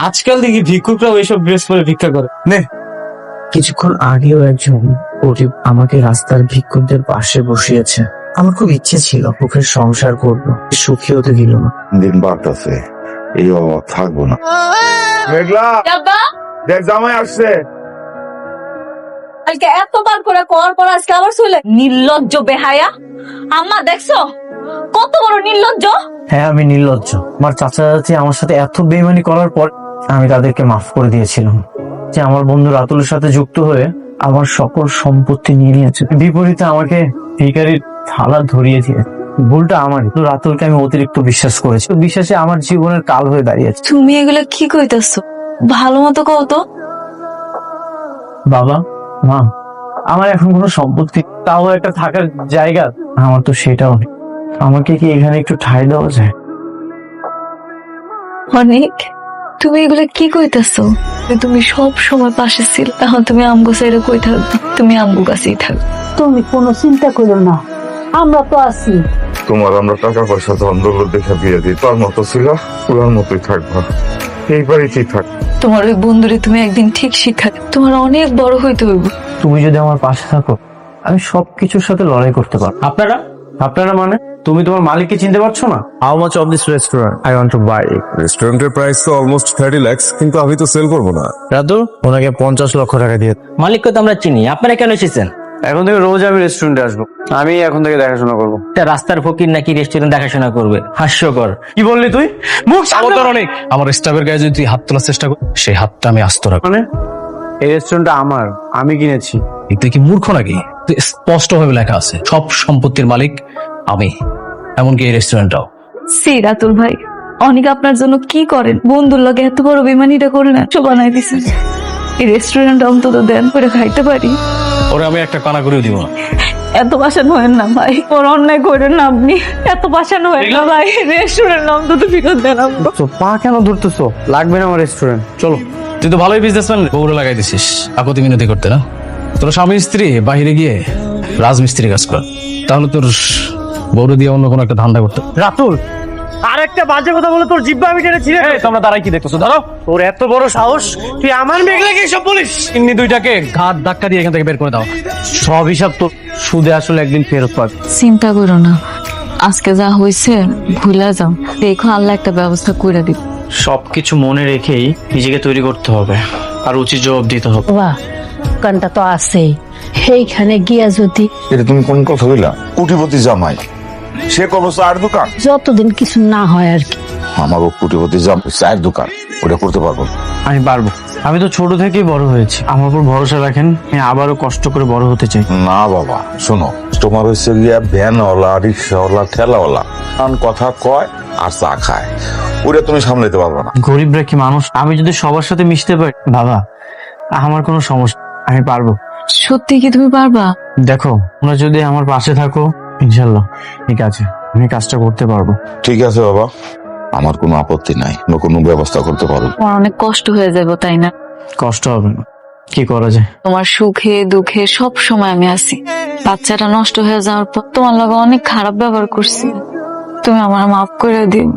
আজকাল দেখি ভিক্ষুকরাও এইসব ড্রেস পরে ভিক্ষা করে। নে, কিছুক্ষণ আগেও একজন গরিব আমাকে রাস্তার ভিক্ষুকদের পাশে বসিয়েছে। আমার খুব ইচ্ছে ছিল মুখের সংসার করবো, সুখী হতে দিল না। দিন বাড়তেছে, এই অভাব থাকবো না। মেঘলা, দেখ জামাই আসছে। আজকে এতবার করে কর পর আজকে আবার চলে নির্লজ্জ বেহায়া। আম্মা দেখছো কত বড় নির্লজ্জ। হ্যাঁ, আমি নির্লজ্জ। আমার চাচা চাচি আমার সাথে এত বেইমানি করার পর আমি তাদেরকে মাফ করে দিয়েছিলাম, যে আমার বন্ধু রাতুলের সাথে যুক্ত হয়ে আমার সকল সম্পত্তি নিয়ে নিয়েছে। বিপরীতে আমাকে ভিখারির থালা ধরিয়ে দিয়ে ভুলটা আমারই। তো রাতুলকে আমি অতিরিক্ত বিশ্বাস করেছি, বিশ্বাসে আমার জীবনের কাল হয়ে দাঁড়িয়েছে। তুমি এগুলা কি কইতাছো? ভালো মতো কও তো। বাবা মা, আমার এখন কোনো সম্পত্তি, তাও একটা থাকার জায়গা আমার তো সেটাও নেই। আমাকে কি এখানে একটু ঠাঁই দেওয়া যায়? অনেক, তুমি এগুলা কি কইতাছো? তুমি সব সময় পাশে ছিল, এখন তুমি আমগো সাইডে কই থাকবে? তুমি আমগো কাছেই থাকবে। তুমি কোনো চিন্তা করো না, আমরা তো আছি। তোমার আমরা টাকা পয়সা ধন দৌলত দেখে বিয়ে দিই, তোর মতো ছিল তোর মতোই থাকবা, এই বাড়িতেই থাক। তোমার ওই বন্ধুরে তুমি একদিন ঠিক শিক্ষা, তোমার অনেক বড় হইতে হইব। তুমি যদি আমার পাশে থাকো, আমি সবকিছুর সাথে লড়াই করতে পারবো। আপনারা আপনারা মানে তুমি তোমার মালিককে চিনতে পারছো না? How much of this restaurant I want to buy. রেস্টুরেন্টের প্রাইস তো অলমোস্ট 30 লাখ, কিন্তু আমি তো সেল করবো না। রাতু, ওনাকে 50 লক্ষ টাকা দিয়ে। মালিককে তো আমরা চিনি, আপনারা কেন এসেছেন? এখন থেকে রোজ আমি রেস্টুরেন্টে আসবো, আমি এখন থেকে দেখাশোনা করবো। রাস্তার ফকির নাকি রেস্টুরেন্ট দেখাশোনা করবে? হাস্যকর। কি বললি তুই? মুখ সাবধান অনেক। আমার স্টাফের গায়ে যদি তুই হাত তোলার চেষ্টা কর, সেই হাতটা আমি আস্ত রাখবো। মানে এই রেস্টুরেন্টটা আমার, আমি কিনেছি। তুই কি মূর্খ নাকি? তুই স্পষ্ট ভাবে লেখা আছে সব সম্পত্তির মালিক আমি, এমনকি এই রেস্টুরেন্টটাও। সি রাতুল ভাই, অনেক আপনার জন্য কি করেন? বন্ধুর লগে এত বড় বেমানিটা করলেন, সব বানাই দিছেন। এই রেস্টুরেন্ট অন্তত দেন করে খাইতে পারি। ওরে আমি একটা কানা করেও দিব না। এত পাশান হয়েন না ভাই, ওর অন্যায় করেন না আপনি। এত পাশান হয়েন না ভাই, রেস্টুরেন্ট অন্তত ফিরত দেন আমগো। তো পা কেন ধরতেছো? লাগবে না আমার রেস্টুরেন্ট, চলো। তুই তো ভালোই বিজনেসম্যান, বউরে লাগাই দিছিস আপত্তি মিনতি করতে না। তোর স্বামী স্ত্রী বাহিরে গিয়ে রাজমিস্ত্রি কাজ কর, তাহলে তোর বউরে দিয়ে অন্য কোনো একটা ধান্দা করতে। রাতুল, আর একটা বাজে কথা বলে তোর জিব্বা আমি টেনে ছিঁড়ে। তোমরা দাঁড়াই কি দেখতেছো? ধরো। তোর এত বড় সাহস, তুই আমার মেঘলাকে সব বলিস? ইন্নি দুইটাকে ঘাট ধাক্কা দিয়ে এখান থেকে বের করে দাও। সব হিসাব তো সুদে আসলে একদিন ফেরত পাবে। চিন্তা করো না, আজকে যা হয়েছে ভুলে যাও, দেখো আল্লাহ একটা ব্যবস্থা করে দিব। সবকিছু মনে রেখেই নিজেকে তৈরি করতে হবে, আর উচিত জবাব দিতে হবে। বাবা, দোকানটা তো আছেই, সেইখানে গিয়া যদি এটা তুমি কোন কথা বললা? কোটিপতি জামাই, সে করবো চায়ের দোকান। যতদিন কিছু না হয় আর কি। আমারও কোটিপতি জামাই চায়ের দোকান, ওটা করতে পারবো না। আমি পারবো, আমি তো ছোট থেকেই বড় হয়েছি। আমার উপর ভরসা রাখেন, আমি আবারও কষ্ট করে বড় হতে চাই। না বাবা শোনো, তোমার হচ্ছে গিয়া ভ্যানওয়ালা, রিক্সাওয়ালা, ঠেলাওয়ালা কারণ কথা কয় আর চা খায়, ওটা তুমি সামলাতে পারবে না। গরিবরা কি মানুষ? আমি যদি সবার সাথে মিশতে পারি, বাবা আমার কোনো সমস্যা, আমি পারবো। সত্যি কি তুমি পারবা? দেখো, তোমরা যদি আমার পাশে থাকো, ইনশাল্লাহ ঠিক আছে, আমি কাজটা করতে পারবো। ঠিক আছে বাবা, আমার কোনো আপত্তি নাই, কোনো ব্যবস্থা করতে পারবো। তোমার অনেক কষ্ট হয়ে যাবে তাই না? কষ্ট হবে না, কি করা যায়? তোমার সুখে দুঃখে সব সময় আমি আছি। বাচ্চাটা নষ্ট হয়ে যাওয়ার পর তোমার লগে অনেক খারাপ ব্যবহার করছি, তুমি আমার মাফ করে দিও।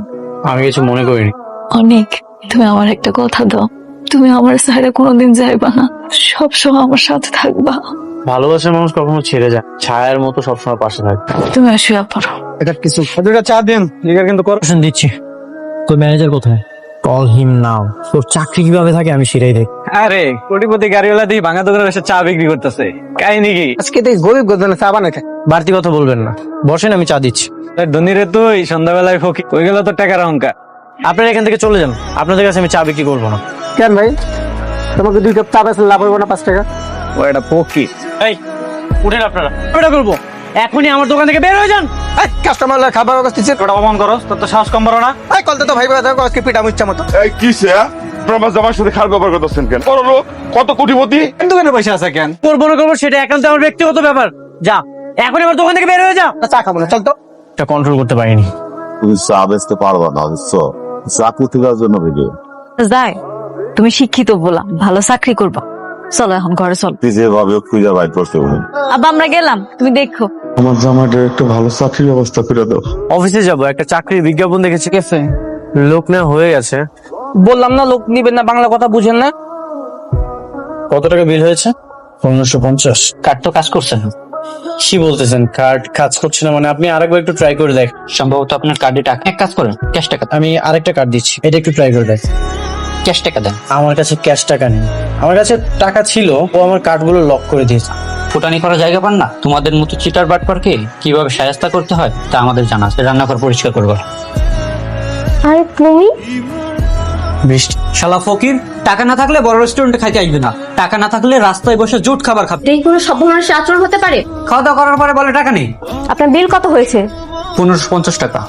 আমি কিছু মনে করিনি। অনেক, তুমি আমার একটা কথা দাও, তুমি আমার সাইডে কোনোদিন যাইবা না, সব সময় আমার সাথে থাকবা। ভালোবাসার মানুষ কখনো ছেড়ে যায়, ছায়ার মতো সবসময় পাশে থাকবে। তুমি শুয়ে পড়ো। এটা কিছু দুটা চা দেন, লিগার কিন্তু করপশন দিচ্ছি। তোর ম্যানেজার কোথায়? কল হিম নাও। তোর চাকরি কিভাবে থাকে আমি সেটাই দেখ। আরে কোটিপতি গাড়িওয়ালা দিয়ে ভাঙা দোকানে এসে চা বিক্রি করতেছে, কাহিনী কি? আজকে তো গরিব গোদানে চা বানাতে। বাড়তি কথা বলবেন না, বসেন, আমি চা দিচ্ছি। ধনী রে তুই, সন্ধ্যাবেলায় ফকির হয়ে গেল তো টাকার অঙ্কা। আপনারা এখান থেকে চলে যান, আপনাদের কাছে আমি চা বিক্রি করবো না। কেন ভাই, তোমাকে 2 কাপ চা বেচলে লাভ হইব না 5 টাকা? ও একটা ফকির। এই উঠেন আপনারা, এটা করবো এখনই আমার দোকান থেকে বের হয়ে যান। কাস্টমার খাবার দিচ্ছে, ওটা অপমান করো, তোর তো সাহস কম বড় না। কলতে তো ভাই বাজার আজকে পিঠা মুচ্ছা মতো। এই কিসে প্রমাজ জামার সাথে খারাপ ব্যবহার করতেছেন কেন? বড় লোক, কত কোটিপতি, দোকানে পয়সা আছে কেন? করবো না করবো সেটা একান্ত আমার ব্যক্তিগত ব্যাপার। যা এখন আমার দোকান থেকে বের হয়ে যা। চা খাবো না, চল তো। এটা কন্ট্রোল করতে পারিনি। তুমি চা বেচতে পারবা না, বুঝছো? চা প্রতিকার জন্য ভিডিও যাই, তুমি শিক্ষিত বলা, ভালো চাকরি করবা। চলো এখন ঘরে চলো। যেভাবে খুঁজে বাইর করতে বলুন। আব্বা আমরা গেলাম, তুমি দেখো। আমার জামাইটার একটা ভালো চাকরির ব্যবস্থা করে দাও। অফিসে যাব, একটা চাকরির বিজ্ঞাপন দেখেছি, কেসে লোক না হয়ে গেছে, বললাম না লোক নিবেন না, বাংলা কথা বুঝেন না। কত টাকা বিল হয়েছে? 1550। কার্ড তো কাজ করছে না। কি বলতেছেন কার্ড কাজ করছে না? মানে আপনি আরেকবার একটু ট্রাই করে দেখ। সম্ভবত আপনার কার্ডে টাকা, এক কাজ করেন, ক্যাশ টাকা, আমি আরেকটা কার্ড দিচ্ছি, এটা একটু ট্রাই করে দেখ। ক্যাশ টাকা দেন। আমার কাছে ক্যাশ টাকা নেই। আমার কাছে টাকা ছিল, ও আমার কার্ডগুলো লক করে দিয়েছে। ফুটানি করার জায়গা পান না? তোমাদের মতো চিটার বাটপারকে কিভাবে শায়েস্তা করতে হয় তা আমাদের জানা আছে। রান্নাঘর পরিষ্কার করবো। আরে তুমি বৃষ্টি শালা ফকির, টাকা না থাকলে বড় রেস্টুরেন্টে খাইতে আসবে না, টাকা না থাকলে রাস্তায় বসে জুট খাবার খাবে। এই কোনো সভ্য মানুষের আচরণ হতে পারে? খাওয়া দাওয়া করার পরে বলে টাকা নেই। আপনার বিল কত হয়েছে? 1550 টাকা।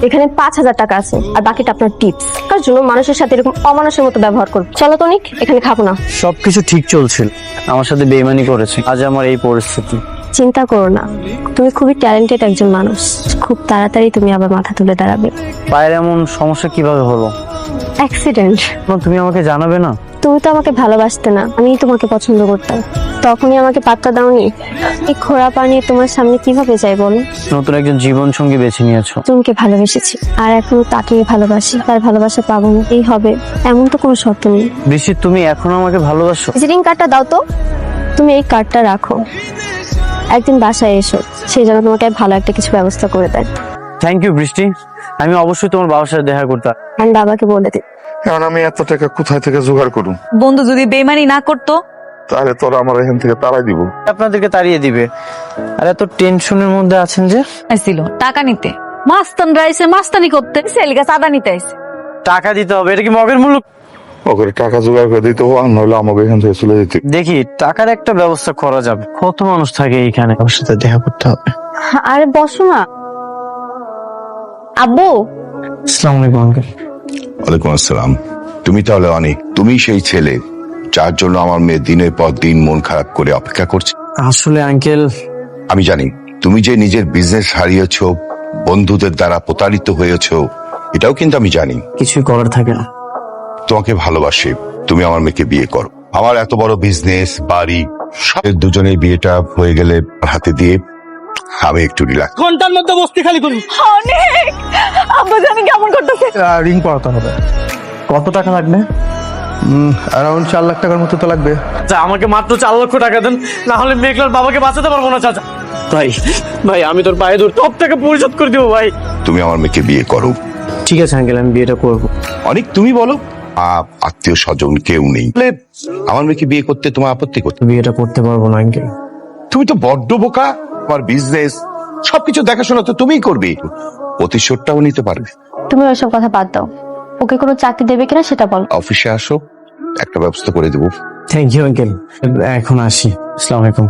এখানে 5000 টাকা আছে, আর বাকিটা আপনার টিপস। কার জন্য মানুষের সাথে এরকম অমানুষের মতো ব্যবহার করবে? চলো তনিক, এখানে খাবো না। সবকিছু ঠিক চলছিল, আমার সাথে বেইমানি করেছে, আজ আমার এই পরিস্থিতি। চিন্তা করো না, তুমি খুবই ট্যালেন্টেড একজন মানুষ। খুব তাড়াতাড়ি তুমি আবার মাথা তুলে দাঁড়াবে। পায়ের এমন সমস্যা কিভাবে হলো? অ্যাক্সিডেন্ট। তুমি আমাকে জানাবে না? তুমি তো আমাকে ভালোবাসতে না, আমি তোমাকে পছন্দ করতাম। তখনই আমাকে পাত্তা দাওনি। এই খোড়া পানি তোমার সামনে কিভাবে যাই বলো? নতুন একজন জীবন সঙ্গী বেছে নিয়েছো। তোমাকে ভালোবেসেছি, আর এখন তাকেই ভালোবাসি। তার ভালোবাসা পাবো না এই হবে, এমন তো কোনো শর্ত নেই। বৃষ্টি, তুমি এখনো আমাকে ভালোবাসো? ভিজিটিং কার্ডটা দাও তো। তুমি এই কার্ডটা রাখো, একদিন বাসায় এসো, সেই জন্য তোমাকে ভালো একটা কিছু ব্যবস্থা করে দেয়। থ্যাংক ইউ বৃষ্টি, আমি অবশ্যই তোমার বাবার সাথে দেখা করতাম। আমি বাবাকে বলে দিই। কারণ আমি এত টাকা কোথায় থেকে জোগাড় করুন? বন্ধু যদি বেইমানি না করতো তাহলে তোরা আমার এখান থেকে তাড়াই দিব। আপনাদেরকে তাড়িয়ে দিবে। আর এত টেনশনের মধ্যে আছেন যে? ছিল টাকা নিতে, মাস্তান রাইসে মাস্তানি করতে, সেলগা চাঁদা নিতে আইছে। টাকা দিতে হবে, এটা কি মগের মূল্য? ওকে টাকা জোগাড় করে দিতে আর নইলে আমাকে এখান থেকে চলে যেতে। দেখি টাকার একটা ব্যবস্থা করা যাবে। কত মানুষ থাকে এইখানে, ওর সাথে দেখা করতে হবে। আরে বসো না। আব্বু, আসসালামু আলাইকুম আঙ্কেল। ওয়ালাইকুম আসসালাম। তুমি তাহলে অনেক, তুমি সেই ছেলে যার জন্য আমার মেয়ে দিনের পর দিন মন খারাপ করে অপেক্ষা করছে। আসলে আঙ্কেল, আমি জানি তুমি যে নিজের বিজনেস হারিয়েছো, বন্ধুদের দ্বারা প্রতারিত হয়েছো, এটাও কিন্তু আমি জানি। কিছুই করার থাকে না। তোমাকে ভালোবাসি, তুমি আমার মেয়েকে বিয়ে করো। আমার এত বড় বিজনেস, বাড়ি, সব দুজনের বিয়েটা হয়ে গেলে হাতে দিয়ে আমি একটু রিল্যাক্স। ঘন্টার মধ্যে বস্তি খালি করুন। অনেক আব্বা জানি কেমন করতেছে। রিং পড়াতে হবে। কত টাকা লাগবে? অ্যারাউন্ড 4 লাখ টাকার মতো তো লাগবে। আমাকে মাত্র 4 লক্ষ টাকা দেন, না হলে মেঘলার বাবাকে বাঁচাতে পারবো না। চাচা ভাই, ভাই আমি তোর পায়ে ধরে সব টাকা পরিশোধ করে দেবো ভাই। তুমি আমার মেয়েকে বিয়ে করো। ঠিক আছে আঙ্কেল, আমি বিয়েটা করবো। অনেক তুমি বলো, আত্মীয় স্বজন কেউ নেই, আমার মেয়েকে বিয়ে করতে তোমার আপত্তি করতে? বিয়েটা করতে পারবো না আঙ্কেল। তুমি তো বড্ড বোকা। তোমার বিজনেস সবকিছু দেখাশোনা তো তুমিই করবে, প্রতিশোধটাও নিতে পারবে। তুমি ওইসব কথা বাদ দাও। ওকে কোনো চাকরি দেবে কিনা সেটা বল। অফিসে আসো, একটা ব্যবস্থা করে দেবো। থ্যাংক ইউ আঙ্কেল, এখন আসি। আসসালামু আলাইকুম।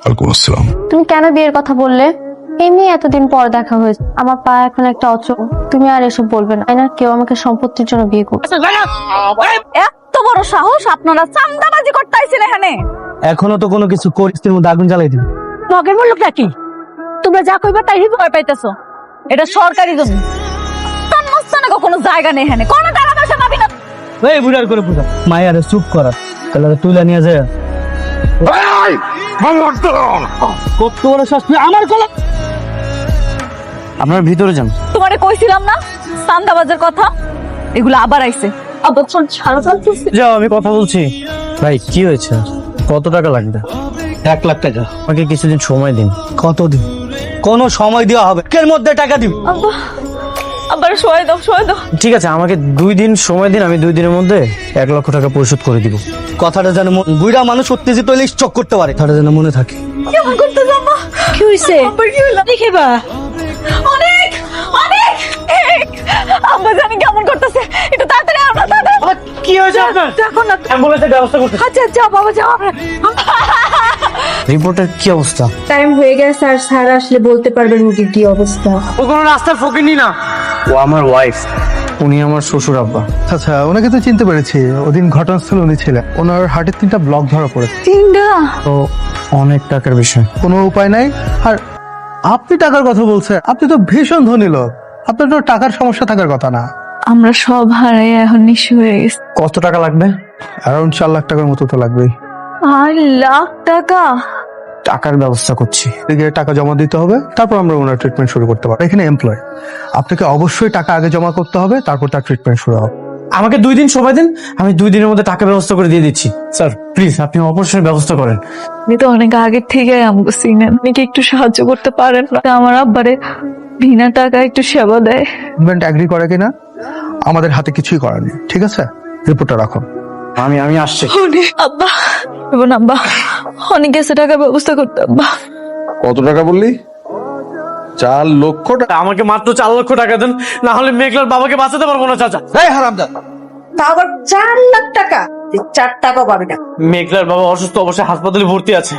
ওয়ালাইকুম আসসালাম। তুমি কেন বিয়ের কথা বললে? এমনি এতদিন পর দেখা হয়েছে, আমার পা এখন একটা অচল। তুমি আর এসব বলবে না, তাই না? কেউ আমাকে সম্পত্তির জন্য বিয়ে করবে। এত বড় সাহস আপনারা চান্দাবাজি করতে আইছেন এখানে? এখনো তো কোনো কিছু করিস, তুই আগুন জ্বালাই দিবি। মগের মূল্যটা কি? তোমরা যা কইবা তাই ভয় পাইতেছো। এটা সরকারি জমি, কোনো কোনো জায়গা নেই এখানে, কোনো টাকা পয়সা পাবি না। এই বুড়ার করে বুঝা মায়ারে চুপ করা, তাহলে তুইলা নিয়ে যায়। কত বড় শাস্তি আমার গলা। আপনার ভিতরে যান। তোমারে কইছিলাম না চান্দাবাজের কথা, এগুলো আবার আইছে। আবার ছাড়া চলতেছে। যাও, আমি কথা বলছি। ভাই কি হয়েছে? কত টাকা লাগবে? 1 লাখ টাকা। আমাকে কিছুদিন সময় দিন। কতদিন? কোনো সময় দেওয়া হবে, এর মধ্যে টাকা দিব। আবার শোয় দাও, শোয় দাও। ঠিক আছে, আমাকে 2 দিন সময় দিন, আমি 2 দিনের মধ্যে 1 লক্ষ টাকা পরিশোধ করে দিব। কথাটা যেন বুড়া মানুষ উত্তেজিত হইলে চক করতে পারে, কথাটা যেন মনে থাকে। কেমন করতে যাবো? কি হইছে? কি হইলো? দেখিবা। অনেক অনেক আব্বা জানি কেমন করতেছে, একটু তাড়াতাড়ি আমরা তাড়াতাড়ি। কি হয়েছে আপনার? দেখো না, অ্যাম্বুলেন্সের ব্যবস্থা করতে। আচ্ছা যাও বাবা, যাও আমরা। রিপোর্টের কি অবস্থা? টাইম হয়ে গেছে, স্যার স্যার আসলে বলতে পারবেন রোগীর কি অবস্থা। ও কোনো রাস্তার ফকিরনি না, ও আমার ওয়াইফ। উনি আমার শ্বশুর আব্বা। আচ্ছা, ওনাকে তো চিনতে পেরেছি, ওদিন ঘটনাস্থলে উনি ছিলেন। ওনার হার্টের 3টা ব্লক ধরা পড়েছে। 3টা? তো অনেক টাকার বিষয়, কোনো উপায় নাই। আর আপনি টাকার কথা বলছেন, আপনি তো ভীষণ ধনী লোক, আপনার তো টাকার সমস্যা থাকার কথা না। আমরা সব হারাই এখন নিঃস্ব হয়ে গেছি। কত টাকা লাগবে? অ্যারাউন্ড 4 লাখ টাকার মতো তো লাগবেই। 8 লাখ টাকা? টাকার ব্যবস্থা করছি। এদিকে টাকা জমা দিতে হবে, তারপর আমরা ওনার ট্রিটমেন্ট শুরু করতে পারবো। এখানে এমপ্লয়, আপনাকে অবশ্যই টাকা আগে জমা করতে হবে, তারপর তার ট্রিটমেন্ট শুরু হবে। আমাকে 2 দিন সময় দিন, আমি 2 দিনের মধ্যে টাকা ব্যবস্থা করে দিয়ে দিচ্ছি। স্যার প্লিজ আপনি অপারেশনের ব্যবস্থা করেন। আপনি তো অনেক আগে থেকে আমাকে চিনেন, আপনি কি একটু সাহায্য করতে পারেন না? আমার আব্বারে বিনা টাকা একটু সেবা দেয়। ট্রিটমেন্ট এগ্রি করে কিনা আমাদের হাতে কিছুই করার নেই, ঠিক আছে? রিপোর্টটা রাখুন। আমি আসছি। আব্বা এবং আব্বা অনেক গেছে টাকার ব্যবস্থা করতে। আব্বা কত টাকা বললি? 4 লক্ষ টাকা? আমাকে মাত্র 4 লক্ষ টাকা দেন, না হলে মেঘলার বাবাকে বাঁচাতে পারবো না চাচা। এই হারামজাদা, তা আবার 4 লাখ টাকা? 4 টাকা পাবে না। মেঘলার বাবা অসুস্থ অবস্থায় হাসপাতালে ভর্তি আছে,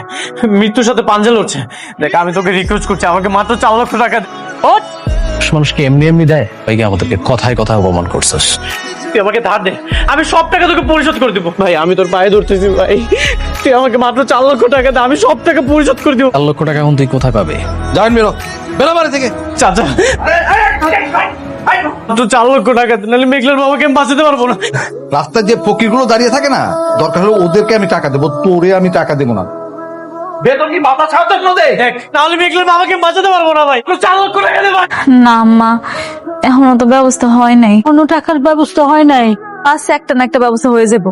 মৃত্যুর সাথে পাঞ্জা লড়ছে। দেখ আমি তোকে রিকোয়েস্ট করছি, আমাকে মাত্র 4 লক্ষ টাকা দে। মানুষকে এমনি এমনি দেয়? ভাই আমাদেরকে কথায় কথায় অপমান করছিস। তুই আমাকে ধার দে, আমি সব টাকা তোকে পরিশোধ করে দেবো। ভাই আমি তোর পায়ে ধরতেছি ভাই, তুই আমাকে মাত্র 4 লক্ষ টাকা দে, আমি সব টাকা পরিশোধ করে দেবো। 4 লক্ষ টাকা এখন তুই কোথায় পাবে? যান বেরো, বেরো বাড়ি থেকে। চাচা তো 4 লক্ষ টাকা দে, নাহলে মেঘলার বাবাকে আমি বাঁচাতে পারবো না। রাস্তায় যে ফকিরগুলো দাঁড়িয়ে থাকে না, দরকার হলে ওদেরকে আমি টাকা দেবো, তোরে আমি টাকা দেবো না। বেতন কি বাবা ছাড়তে দেখ, নাহলে মেঘলার বাবাকে আমি বাঁচাতে পারবো না ভাই। 4 লক্ষ টাকা দে ভাই। না মা, এখনো তো ব্যবস্থা হয় নাই, কোনো টাকার ব্যবস্থা হয় নাই। আছে একটা না একটা ব্যবস্থা হয়ে যাব।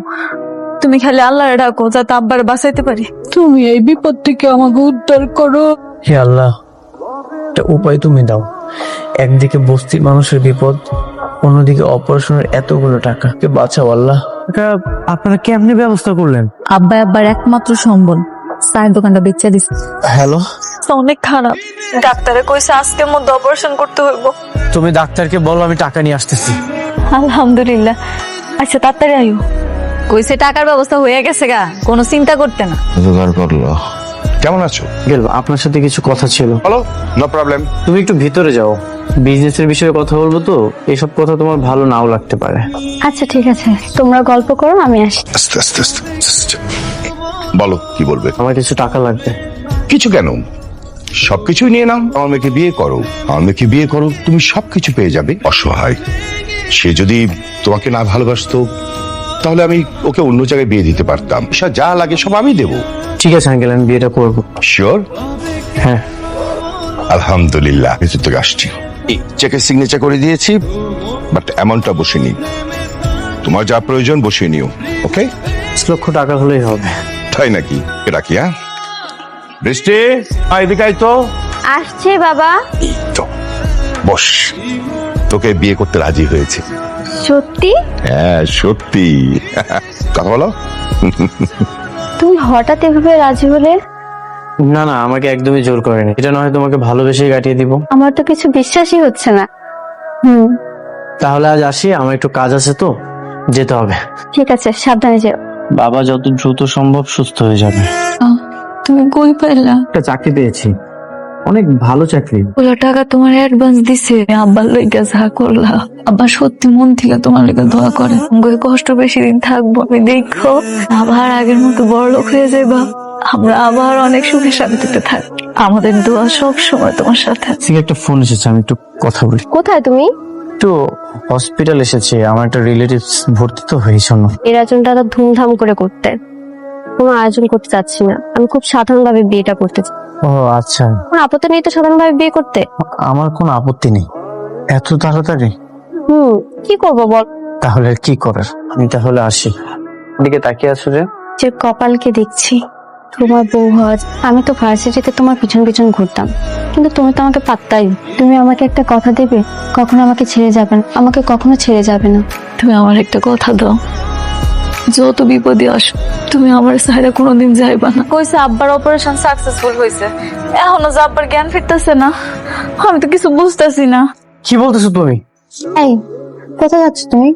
তুমি খালি আল্লাহরে ডাকো যাতে আব্বারে বাঁচাইতে পারি। তুমি এই বিপদ থেকে আমাকে উদ্ধার করো। হে আল্লাহ, একটা উপায় তুমি দাও। একদিকে বস্তির মানুষের বিপদ, অন্যদিকে অপারেশনের এতগুলো টাকা, কে বাঁচাও আল্লাহ। আপনারা কেমনি ব্যবস্থা করলেন? আব্বার একমাত্র সম্বল, চায়ের দোকানটা বেচে দিচ্ছে। হ্যালো, অনেক খারাপ, ডাক্তারে কইছে আজকের মধ্যে অপারেশন করতে হইব। তুমি ডাক্তারকে বলো আমি টাকা নিয়ে আসতেছি। আলহামদুলিল্লাহ, আচ্ছা তাড়াতাড়ি আইও। কইছে টাকার ব্যবস্থা হয়ে গেছে গা, কোনো চিন্তা করতে না। জোগাড় করলো। কেমন আছো? গেল, আপনার সাথে কিছু কথা ছিল। বলো, নো প্রবলেম। তুমি একটু ভিতরে যাও, বিজনেসের বিষয়ে কথা বলবো তো, এসব কথা তোমার ভালো নাও লাগতে পারে। আচ্ছা ঠিক আছে, তোমরা গল্প করো, আমি আসি। আস্তে আস্তে আস্তে আস্তে। বলো কি বলবে? আমার কিছু টাকা লাগবে। কিছু কেন, সবকিছুই নিয়ে নাও। আমার মেয়েকে বিয়ে করো, আমার মেয়েকে বিয়ে করো, তুমি সবকিছু পেয়ে যাবে। অসহায় সে যদি তোমাকে না ভালোবাসতো, তাহলে আমি ওকে অন্য জায়গায় বিয়ে দিতে পারতাম। যা লাগে সব আমি দেবো। ঠিক আছে আঙ্কেল, আমি বিয়েটা করবো। শিওর? হ্যাঁ। আলহামদুলিল্লাহ, ভিতর থেকে আসছি। চেকে সিগনেচার করে দিয়েছি, বাট অ্যামাউন্টটা বসিয়ে তোমার যা প্রয়োজন বসিয়ে নিও। ওকে? 5 লক্ষ টাকা হলেই হবে। তাই নাকি? রাখি। হ্যাঁ বৃষ্টি, এদিকে আয় তো। আসছে বাবা। এই তো, বস। তোকে বিয়ে করতে রাজি হয়েছে। সত্যি? হ্যাঁ সত্যি। কথা বলো। তুমি হঠাৎ এভাবে রাজি হলে? না না, আমাকে একদমই জোর করেনি। এটা নয় তোমাকে ভালোবেসে কাটিয়ে দিব। আমার তো কিছু বিশ্বাসই হচ্ছে না। তাহলে আজ আসি, আমার একটু কাজ আছে তো, যেতে হবে। ঠিক আছে, সাবধানে যেও। বাবা যত দ্রুত সম্ভব সুস্থ হয়ে যাবে। তুমি কই পাইলা? একটা চাকরি পেয়েছি, অনেক ভালো চাকরি। ওলা টাকা তোমার অ্যাডভান্স দিছে, আব্বার লইগা যা করলা। আব্বা সত্যি মন থেকে তোমার লেগে দোয়া করে। আমাকে কষ্ট বেশি দিন থাকবো, আমি দেখো আবার আগের মতো বড় লোক হয়ে যাইবা। আমরা আবার অনেক সুখে শান্তিতে থাকবো। আমাদের দোয়া সব সময় তোমার সাথে। ঠিক একটা ফোন এসেছে, আমি একটু কথা বলি। কোথায় তুমি? একটু হসপিটাল এসেছে, আমার একটা রিলেটিভস ভর্তি তো হয়েছে না। এর আয়োজনটা তো ধুমধাম করে করতে, কোনো আয়োজন করতে চাচ্ছি না। আমি খুব সাধারণভাবে বিয়েটা করতে চাই। ও আচ্ছা, কোনো আপত্তি নেই তো সাধারণভাবে বিয়ে করতে? আমার কোনো আপত্তি নেই। এত তাড়াতাড়ি? কি করবো বল? তাহলে আর কি করার, আমি তাহলে আসি। দিকে তাকিয়ে আছো যে? যে কপালকে দেখছি, তোমার বউ হওয়া। আমি তো ভার্সিটিতে তোমার পিছন পিছন ঘুরতাম, কিন্তু তুমি তো আমাকে পাত্তাই। তুমি আমাকে একটা কথা দেবে, কখনো আমাকে ছেড়ে যাবে না, আমাকে কখনো ছেড়ে যাবে না। তুমি আমার একটা কথা দাও, যত বিপদে আসো তুমি আমার সাইডে কোনোদিন যাইবা না। কইছে আব্বার অপারেশন সাকসেসফুল হয়েছে, এখনো যে আব্বার জ্ঞান ফিরতেছে না, আমি তো কিছু বুঝতেছি না। কি বলতেছো তুমি? এই, কোথায় যাচ্ছ তুমি?